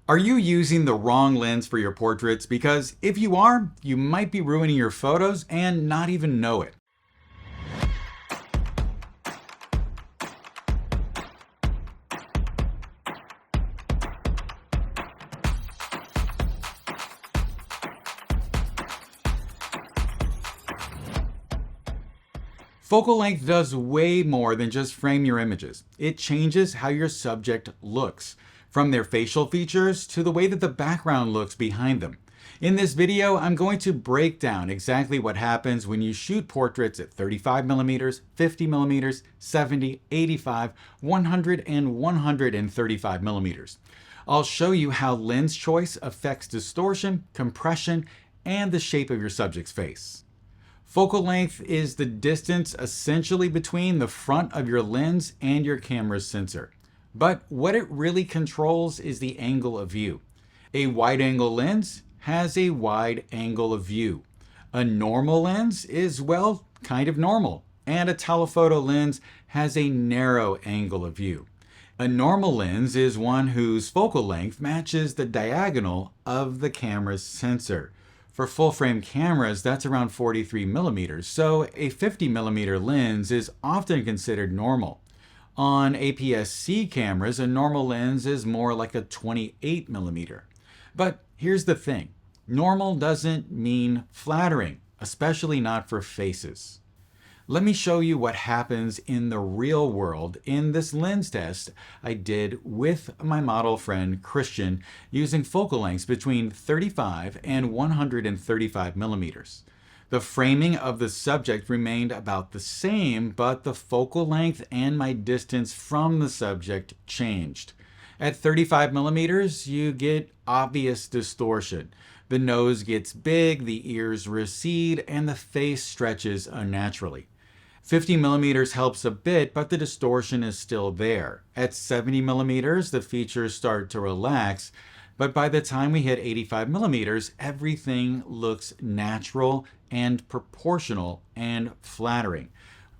Are you using the wrong lens for your portraits? Because if you are, you might be ruining your photos and not even know it. Focal length does way more than just frame your images. It changes how your subject looks, from their facial features to the way that the background looks behind them. In this video, I'm going to break down exactly what happens when you shoot portraits at 35 millimeters, 50 millimeters, 70, 85, 100, and 135 millimeters. I'll show you how lens choice affects distortion, compression, and the shape of your subject's face. Focal length is the distance essentially between the front of your lens and your camera's sensor. But what it really controls is the angle of view. A wide-angle lens has a wide angle of view. A normal lens is, well, kind of normal. And a telephoto lens has a narrow angle of view. A normal lens is one whose focal length matches the diagonal of the camera's sensor. For full-frame cameras, that's around 43 millimeters, so a 50 millimeter lens is often considered normal. On APS-C cameras, a normal lens is more like a 28 millimeter. But here's the thing. Normal doesn't mean flattering, especially not for faces. Let me show you what happens in the real world in this lens test I did with my model friend Christian using focal lengths between 35 and 135 millimeters. The framing of the subject remained about the same, but the focal length and my distance from the subject changed. At 35 millimeters, you get obvious distortion. The nose gets big, the ears recede, and the face stretches unnaturally. 50 millimeters helps a bit, but the distortion is still there. At 70 millimeters, the features start to relax, but by the time we hit 85 millimeters, everything looks natural and proportional and flattering.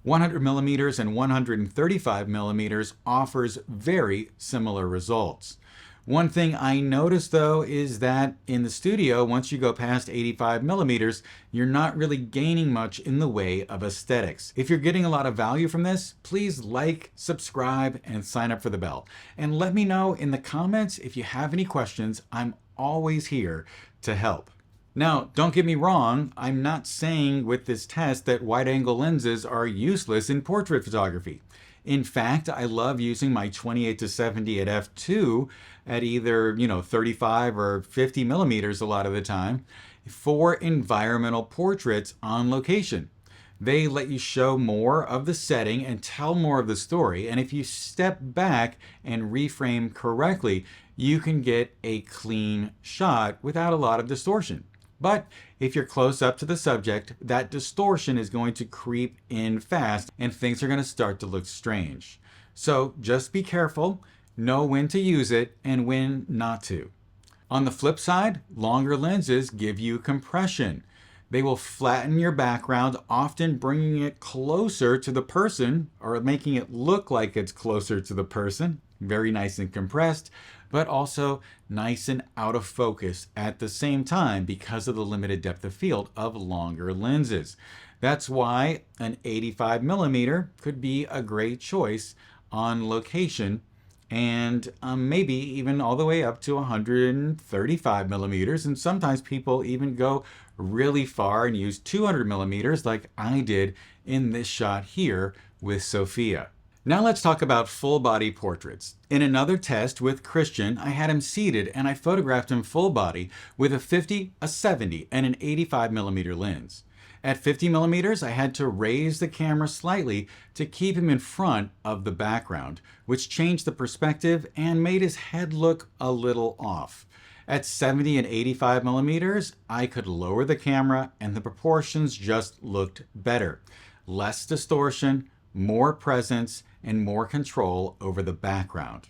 100 millimeters and 135 millimeters offers very similar results. One thing I noticed though is that in the studio, once you go past 85 millimeters, you're not really gaining much in the way of aesthetics. If you're getting a lot of value from this, please like, subscribe, and sign up for the bell. And let me know in the comments if you have any questions. I'm always here to help. Now, don't get me wrong, I'm not saying with this test that wide-angle lenses are useless in portrait photography. In fact, I love using my 28 to 70 at f2 at either, 35 or 50 millimeters a lot of the time for environmental portraits on location. They let you show more of the setting and tell more of the story. And if you step back and reframe correctly, you can get a clean shot without a lot of distortion. But if you're close up to the subject, that distortion is going to creep in fast and things are going to start to look strange. So just be careful, know when to use it and when not to. On the flip side, longer lenses give you compression. They will flatten your background, often bringing it closer to the person or making it look like it's closer to the person. Very nice and compressed, but also nice and out of focus at the same time because of the limited depth of field of longer lenses. That's why an 85 millimeter could be a great choice on location, and maybe even all the way up to 135 millimeters. And sometimes people even go really far and use 200 millimeters like I did in this shot here with Sophia. Now let's talk about full body portraits. In another test with Christian, I had him seated and I photographed him full body with a 50, a 70, and an 85 millimeter lens. At 50 millimeters, I had to raise the camera slightly to keep him in front of the background, which changed the perspective and made his head look a little off. At 70 and 85 millimeters, I could lower the camera and the proportions just looked better. Less distortion, more presence, and more control over the background.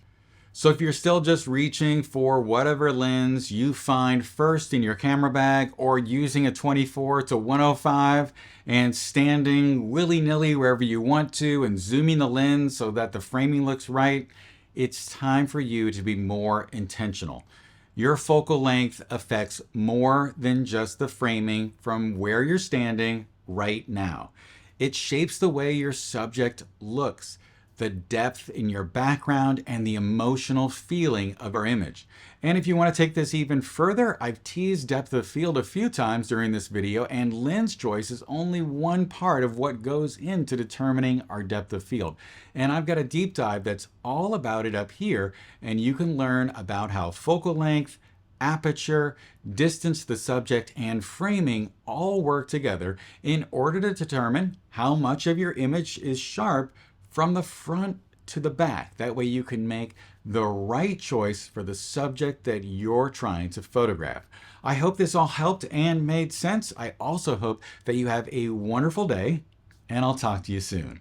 So if you're still just reaching for whatever lens you find first in your camera bag or using a 24 to 105 and standing willy-nilly wherever you want to and zooming the lens so that the framing looks right, it's time for you to be more intentional. Your focal length affects more than just the framing from where you're standing right now. It shapes the way your subject looks, the depth in your background, and the emotional feeling of our image. And if you want to take this even further, I've teased depth of field a few times during this video, and lens choice is only one part of what goes into determining our depth of field. And I've got a deep dive that's all about it up here, and you can learn about how focal length, aperture, distance to the subject, and framing all work together in order to determine how much of your image is sharp from the front to the back. That way you can make the right choice for the subject that you're trying to photograph. I hope this all helped and made sense. I also hope that you have a wonderful day, and I'll talk to you soon.